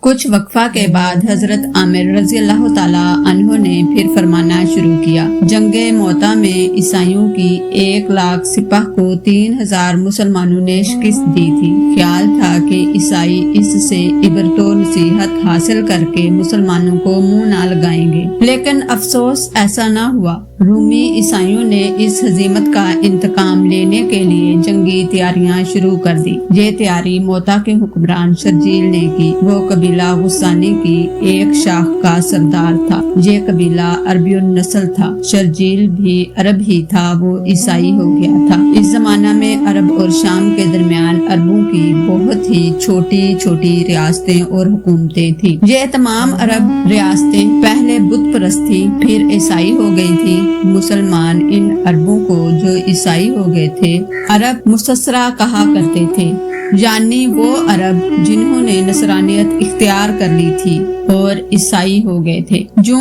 کچھ وقفہ کے بعد حضرت عامر رضی اللہ تعالیٰ عنہ نے پھر فرمانا شروع کیا۔ جنگ موتا میں عیسائیوں کی 1,00,000 سپاہ کو 3,000 مسلمانوں نے شکست دی تھی۔ خیال تھا کہ عیسائی اس سے عبرت و نصیحت حاصل کر کے مسلمانوں کو منہ نہ لگائیں گے، لیکن افسوس ایسا نہ ہوا۔ رومی عیسائیوں نے اس ہزیمت کا انتقام لینے کے لیے جنگی تیاریاں شروع کر دی۔ یہ تیاری موتا کے حکمران شرجیل نے کی۔ وہ قبیلہ غسانی کی ایک شاخ کا سردار تھا۔ یہ قبیلہ عربی النسل تھا۔ شرجیل بھی عرب ہی تھا، وہ عیسائی ہو گیا تھا۔ اس زمانہ میں عرب اور شام کے درمیان عربوں کی بہت ہی چھوٹی چھوٹی ریاستیں اور حکومتیں تھیں۔ یہ تمام عرب ریاستیں پہلے بت پرست تھی، پھر عیسائی ہو گئی تھی۔ مسلمان ان عربوں کو جو عیسائی ہو گئے تھے عرب مسسرہ کہا کرتے تھے، یعنی وہ عرب جنہوں نے نصرانیت اختیار کر لی تھی اور عیسائی ہو گئے تھے۔ جو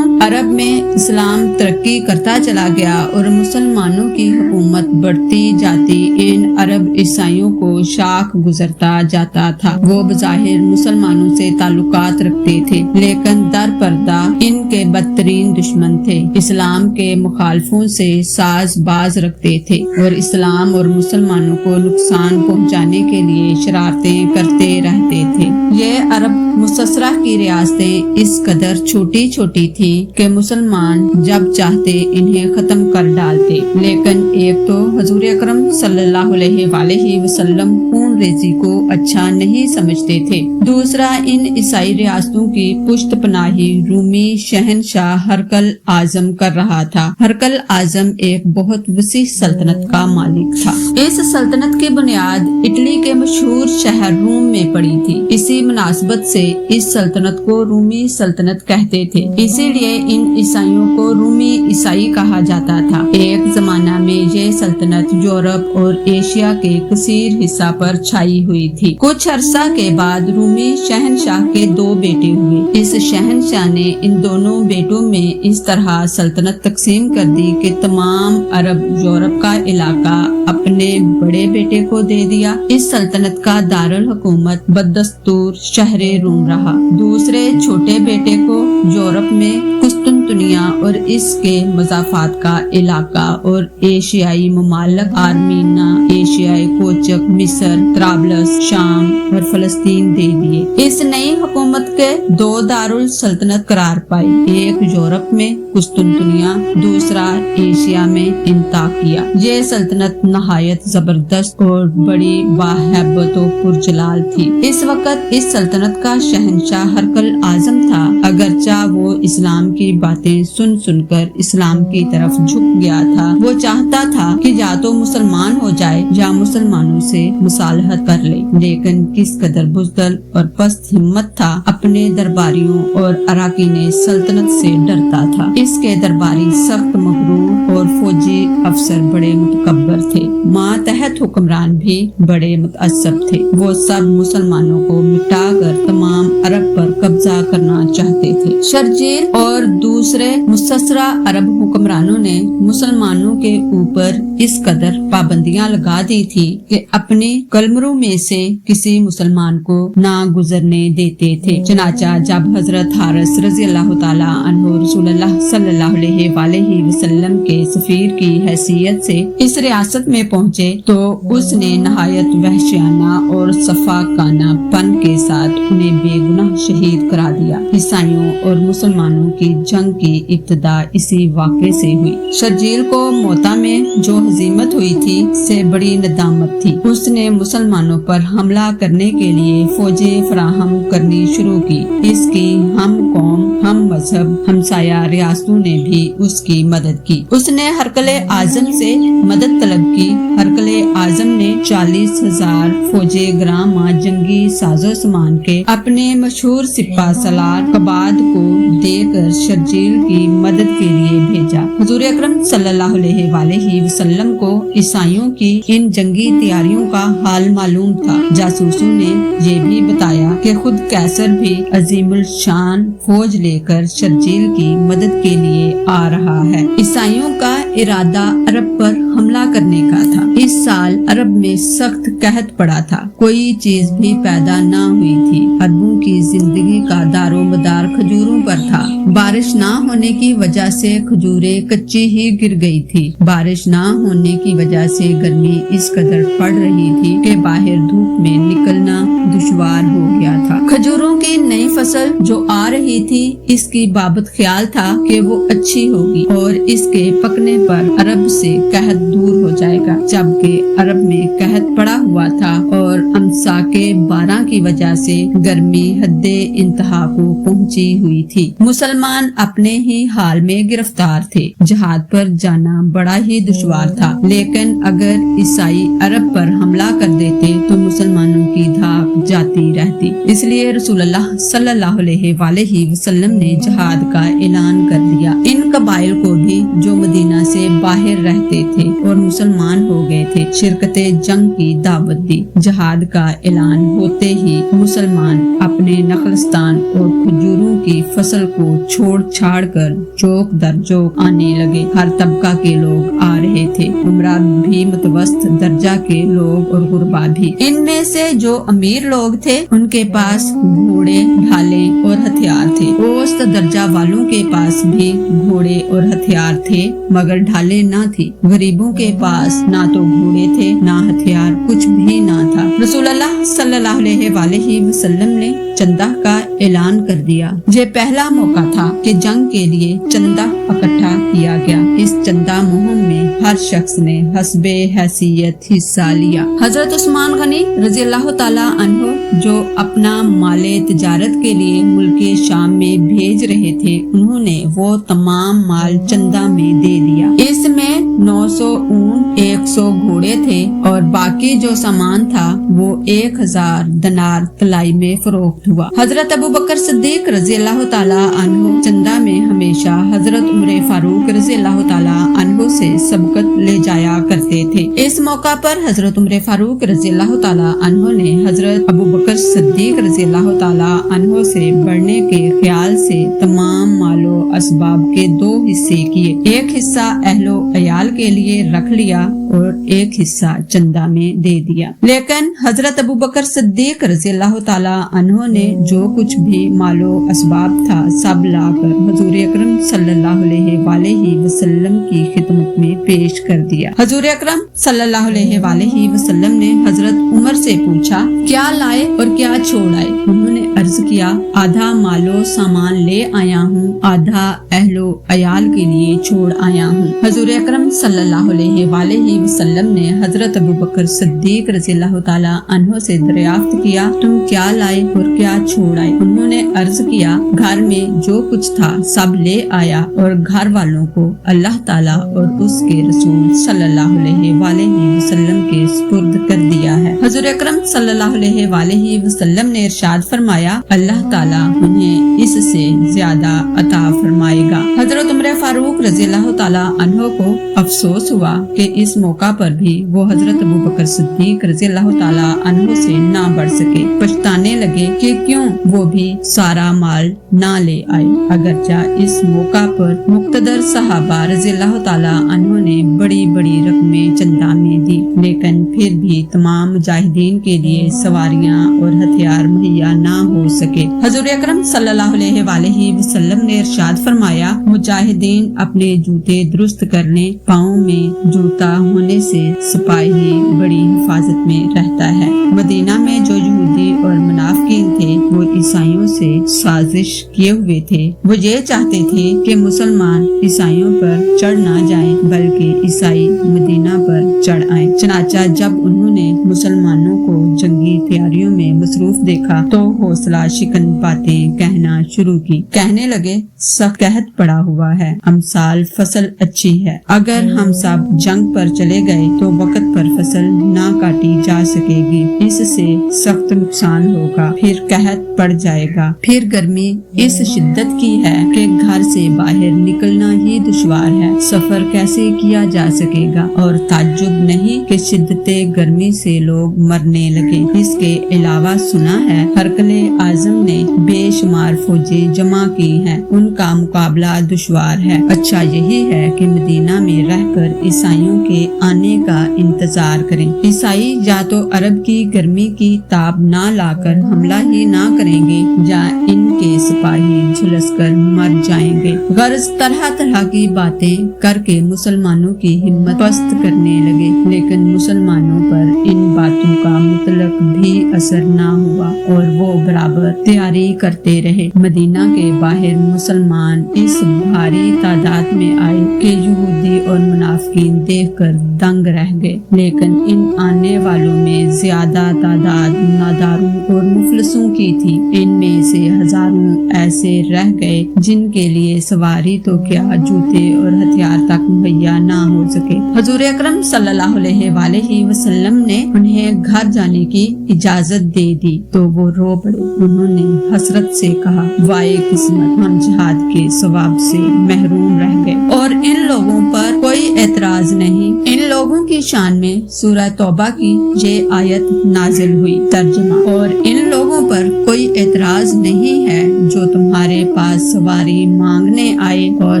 عرب میں اسلام ترقی کرتا چلا گیا اور مسلمانوں کی حکومت بڑھتی جاتی، ان عرب عیسائیوں کو شاخ گزرتا جاتا تھا۔ وہ بظاہر مسلمانوں سے تعلقات رکھتے تھے، لیکن در پردہ ان کے بدترین دشمن تھے۔ اسلام کے مخالفوں سے ساز باز رکھتے تھے اور اسلام اور مسلمانوں کو نقصان پہنچانے کے لیے شرارتیں کرتے رہتے تھے۔ یہ عرب مسسرہ کی ریاستیں اس قدر چھوٹی چھوٹی تھی کہ مسلمان جب چاہتے انہیں ختم کر ڈالتے، لیکن ایک تو حضور اکرم صلی اللہ علیہ وآلہ وسلم خون ریزی کو اچھا نہیں سمجھتے تھے، دوسرا ان عیسائی ریاستوں کی پشت پناہی رومی شہنشاہ ہرقل اعظم کر رہا تھا۔ ہرقل اعظم ایک بہت وسیع سلطنت کا مالک تھا۔ اس سلطنت کی بنیاد اٹلی کے مشہور شہر روم میں پڑی تھی۔ اسی مناسبت سے اس سلطنت کو رومی سلطنت کہتے تھے، اسی لیے ان عیسائیوں کو رومی عیسائی کہا جاتا تھا۔ ایک زمانہ میں یہ سلطنت یورپ اور ایشیا کے کثیر حصہ پر چھائی ہوئی تھی۔ کچھ عرصہ کے بعد رومی شہنشاہ کے 2 بیٹے ہوئے۔ اس شہنشاہ نے ان دونوں بیٹوں میں اس طرح سلطنت تقسیم کر دی کہ تمام عرب یورپ کا علاقہ اپنے بڑے بیٹے کو دے دیا۔ اس سلطنت کا دارالحکومت بدستور شہر روم رہا۔ دوسرے چھوٹے بیٹے کو یورپ میں قسطنطنیہ اور اس کے مضافات کا علاقہ اور ایشیائی ممالک آرمینا، ایشیائی کوچک، مصر، طرابلس، شام اور فلسطین دے دیے۔ اس نئی حکومت کے 2 دارالسلطنت قرار پائی، ایک یورپ میں قسطنطنیہ، دوسرا ایشیا میں انطاکیہ۔ یہ سلطنت نہایت زبردست اور بڑی باہیبت و پرجلال تھی۔ اس وقت اس سلطنت کا شہنشاہ ہرقل اعظم تھا، اگرچہ وہ اسلام کی باتیں سن سن کر اسلام کی طرف جھک گیا تھا۔ وہ چاہتا تھا کہ یا تو مسلمان ہو جائے یا مسلمانوں سے مصالحت کر لے، لیکن کس قدر بزدل اور پست ہمت تھا، اپنے درباریوں اور اراکین سلطنت سے ڈرتا تھا۔ اس کے درباری سخت مغرور اور فوجی افسر بڑے متکبر تھے، ماتحت حکمران بھی بڑے متعصب تھے۔ وہ سب مسلمانوں کو مٹا کر تمام عرب پر قبضہ کرنا چاہتے تھے۔ شرجیل اور دوسرے مسسرہ عرب حکمرانوں نے مسلمانوں کے اوپر اس قدر پابندیاں لگا دی تھی کہ اپنے قلمرو میں سے کسی مسلمان کو نہ گزرنے دیتے تھے۔ چنانچہ جب حضرت حارث رضی اللہ تعالیٰ عنہ رسول اللہ صلی اللہ علیہ وآلہ وسلم کے سفیر کی حیثیت سے اس ریاست میں پہنچے تو اس نے نہایت وحشیانہ اور صفاقانہ پن کے ساتھ انہیں بے گناہ شہید کرا دیا۔ عیسائیوں اور مسلمانوں کی جنگ کی ابتدا اسی واقعے سے ہوئی۔ شرجیل کو موتا میں جو ہزیمت ہوئی تھی سے بڑی ندامت تھی۔ اس نے مسلمانوں پر حملہ کرنے کے لیے فوجیں فراہم کرنی شروع کی۔ اس کی ہم قوم، ہم مذہب، ہمسایہ ریاستوں نے بھی اس کی مدد کی۔ اس نے ہرقل اعظم سے مدد طلب کی۔ ہرقل اعظم نے 40,000 فوجی گراں جنگی ساز و سامان کے اپنے مشہور سپہ سالار قباد کو دے کر شرجیل کی مدد کے لیے بھیجا۔ حضور اکرم صلی اللہ علیہ وآلہ وسلم کو عیسائیوں کی ان جنگی تیاریوں کا حال معلوم تھا۔ جاسوسوں نے یہ بھی بتایا کہ خود قیصر بھی عظیم الشان فوج لے کر شرجیل کی مدد کے لیے آ رہا ہے۔ عیسائیوں کا ارادہ عرب پر حملہ کرنے کا تھا۔ اس سال عرب میں سخت قحط پڑا تھا، کوئی چیز بھی پیدا نہ ہوئی تھی۔ عربوں کی زندگی کا دار و مدار کھجوروں پر تھا۔ بارش نہ ہونے کی وجہ سے کھجوریں کچی ہی گر گئی تھی۔ بارش نہ ہونے کی وجہ سے گرمی اس قدر پڑ رہی تھی کہ باہر دھوپ میں نکلنا دشوار ہو گیا تھا۔ کھجوروں کی نئی فصل جو آ رہی تھی، اس کی بابت خیال تھا کہ وہ اچھی ہوگی اور اس کے پکنے پر عرب سے قحط دور ہو جائے گا، جبکہ عرب میں قحط پڑا ہوا تھا اور امساکِ بارہ کی وجہ سے گرمی حد انتہا کو پہنچی ہوئی تھی۔ مسلمان اپنے ہی حال میں گرفتار تھے، جہاد پر جانا بڑا ہی دشوار تھا، لیکن اگر عیسائی عرب پر حملہ کر دیتے تو مسلمانوں کی دھاک جاتی رہتی۔ اس لیے رسول اللہ صلی اللہ علیہ وآلہ وسلم نے جہاد کا اعلان کر دیا۔ ان قبائل کو بھی جو مدینہ سے باہر رہتے تھے اور مسلمان ہو گئے تھے، شرکت جنگ کی دعوت دی۔ جہاد کا اعلان ہوتے ہی مسلمان اپنے نخلستان اور کھجوروں کی فصل کو چھوڑ چھاڑ کر چوک در چوک آنے لگے۔ ہر طبقہ کے لوگ آ رہے تھے، عمرہ بھی، متوسط درجہ کے لوگ اور غربا بھی۔ ان میں سے جو امیر لوگ تھے ان کے پاس گھوڑے، ڈھالے اور ہتھیار تھے۔ اوسط درجہ والوں کے پاس بھی گھوڑے اور ہتھیار تھے مگر ڈھالے نہ تھی۔ غریبوں کے پاس نہ تو گھوڑے تھے نہ ہتھیار، کچھ بھی نہ تھا۔ رسول اللہ صلی اللہ علیہ وآلہ وسلم نے چندہ کا اعلان کر دیا۔ یہ پہلا موقع تھا کہ جنگ کے لیے چندہ اکٹھا کیا گیا۔ اس چندہ مہم میں ہر شخص نے حسب حیثیت حصہ لیا۔ حضرت عثمان غنی رضی اللہ تعالیٰ عنہ جو اپنا مال تجارت کے لیے ملک شام میں بھیج رہے تھے، انہوں نے وہ تمام مال چندہ میں دے دیا۔ اس میں 900 اونٹ، 100 گھوڑے تھے اور باقی جو سامان تھا وہ 1000 دینار طلائی میں فروخت ہوا۔ حضرت ابو بکر صدیق رضی اللہ تعالیٰ عنہ چندہ میں ہمیشہ حضرت عمر فاروق رضی اللہ تعالیٰ عنہ سے سبقت لے جایا کرتے تھے۔ اس موقع پر حضرت عمر فاروق رضی اللہ تعالیٰ عنہ نے حضرت ابو بکر صدیق رضی اللہ تعالیٰ عنہ سے بڑھنے کے خیال سے تمام مال و اسباب کے 2 حصے کیے۔ ایک حصہ اہل و عیال کے لیے رکھ لیا اور ایک حصہ چندہ میں دے دیا۔ لیکن حضرت ابو بکر صدیق رضی اللہ تعالیٰ عنہ نے جو کچھ بھی مال و اسباب تھا سب لا کر حضور اکرم صلی اللہ علیہ وآلہ وسلم کی خدمت میں پیش کر دیا۔ حضور اکرم صلی اللہ علیہ وآلہ وسلم نے حضرت عمر سے پوچھا، کیا لائے اور کیا چھوڑ آئے؟ انہوں نے عرض کیا، آدھا مال و سامان لے آیا ہوں، آدھا اہل و عیال کے لیے چھوڑ آیا ہوں۔ حضور اکرم صلی اللہ علیہ وآلہ وسلم نے حضرت ابو بکر صدیق رضی اللہ تعالیٰ عنہ سے دریافت کیا، تم کیا لائے اور کیا چھوڑ آئے؟ انہوں نے عرض کیا، گھر میں جو کچھ تھا سب لے آیا اور گھر والوں کو اللہ تعالیٰ اور اس کے رسول صلی اللہ علیہ وآلہ وسلم کے سپرد کر دیا ہے۔ حضور اکرم صلی اللہ علیہ وآلہ وسلم نے ارشاد فرمایا، اللہ تعالیٰ انہیں اس سے زیادہ عطا فرمائے گا۔ حضرت عمر فاروق رضی اللہ تعالیٰ عنہ کو افسوس ہوا کہ اس موقع پر بھی وہ حضرت ابو بکر صدیق رضی اللہ تعالیٰ عنہ سے نہ بڑھ سکے۔ پچھتانے لگے کہ کیوں وہ بھی سارا مال نہ لے آئے، اگرچہ اس موقع پر مقتدر صحابہ رضی اللہ تعالیٰ عنہ نے بڑی بڑی رقمیں چندہ میں دی، لیکن پھر بھی تمام مجاہدین کے لیے سواریاں اور ہتھیار مہیا نہ ہو سکے۔ حضور اکرم صلی اللہ علیہ وآلہ وسلم نے ارشاد فرمایا، مجاہدین اپنے جوتے درست کر لیں، پاؤں میں جوتا ہونے سے سپاہی بڑی حفاظت میں رہتا ہے۔ مدینہ میں جو یہودی اور منافقین تھے وہ عیسائیوں سے سازش کیے ہوئے تھے۔ وہ یہ چاہتے تھے کہ مسلمان عیسائیوں پر چڑھ نہ جائیں بلکہ عیسائی مدینہ پر چڑھ آئیں۔ چنانچہ جب انہوں نے مسلمانوں کو جنگی تیاریوں میں مصروف دیکھا تو حوصلہ شکن باتیں کہنا شروع کی۔ کہنے لگے، سخت قحط پڑا ہوا ہے، امسال فصل اچھی ہے، اگر ہم سب جنگ پر چلے گئے تو وقت پر فصل نہ کاٹی جا سکے گی، اس سے سخت نقصان ہوگا، پھر قحط پڑ جائے گا، پھر گرمی اس شدت کی ہے کہ گھر سے باہر نکلنا ہی دشوار ہے، سفر کیسے کیا جا سکے گا، اور تعجب نہیں کہ شدت گرمی سے لوگ مرنے لگے۔ اس کے علاوہ سنا ہے ہر ہرقل اعظم نے بے شمار فوجیں جمع کی ہیں، ان کا مقابلہ دشوار ہے۔ اچھا یہی ہے کہ مدینہ میں رہ کر عیسائیوں کے آنے کا انتظار کریں۔ عیسائی یا تو عرب کی گرمی کی تاب نہ لا کر حملہ ہی نہ کریں گے یا ان کے سپاہی جھلس کر مر جائیں گے۔ غرض طرح طرح کی باتیں کر کے مسلمانوں کی ہمت پست کرنے لگے، لیکن مسلمانوں پر ان باتوں کا مطلق بھی اثر نہ ہوا اور وہ برابر تیاری کرتے رہے۔ مدینہ کے باہر مسلمان اس بھاری تعداد میں آئے کہ یہودی اور منافقین دیکھ کر دنگ رہ گئے، لیکن ان آنے والوں میں زیادہ تعداد ناداروں اور مفلسوں کی تھی۔ ان میں سے ہزاروں ایسے رہ گئے جن کے لیے سواری تو کیا جوتے اور ہتھیار تک مہیا نہ ہو سکے۔ حضور اکرم صلی اللہ علیہ وآلہ وسلم نے انہیں گھر جانے کی اجازت دے دی تو وہ رو پڑے۔ انہوں نے حسرت سے کہا، وائے قسمت، ہم جہاد کے ثواب سے محروم رہ گئے۔ اور ان لوگوں پر کوئی اعتراض نہیں۔ ان لوگوں کی شان میں سورہ توبہ کی یہ آیت نازل ہوئی۔ ترجمہ: اور ان لوگوں پر کوئی اعتراض نہیں ہے جو تمہارے پاس سواری مانگنے آئے اور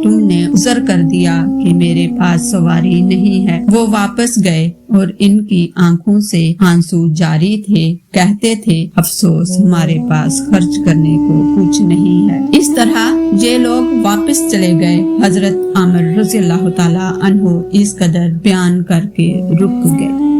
تم نے عذر کر دیا کہ میرے پاس سواری نہیں ہے۔ وہ واپس گئے اور ان کی آنکھوں سے آنسو جاری تھے، کہتے تھے، افسوس ہمارے پاس خرچ کرنے کو کچھ نہیں ہے۔ اس طرح یہ لوگ واپس چلے گئے۔ حضرت عامر رضی اللہ تعالی عنہ اس قدر بیان کر کے رک گئے۔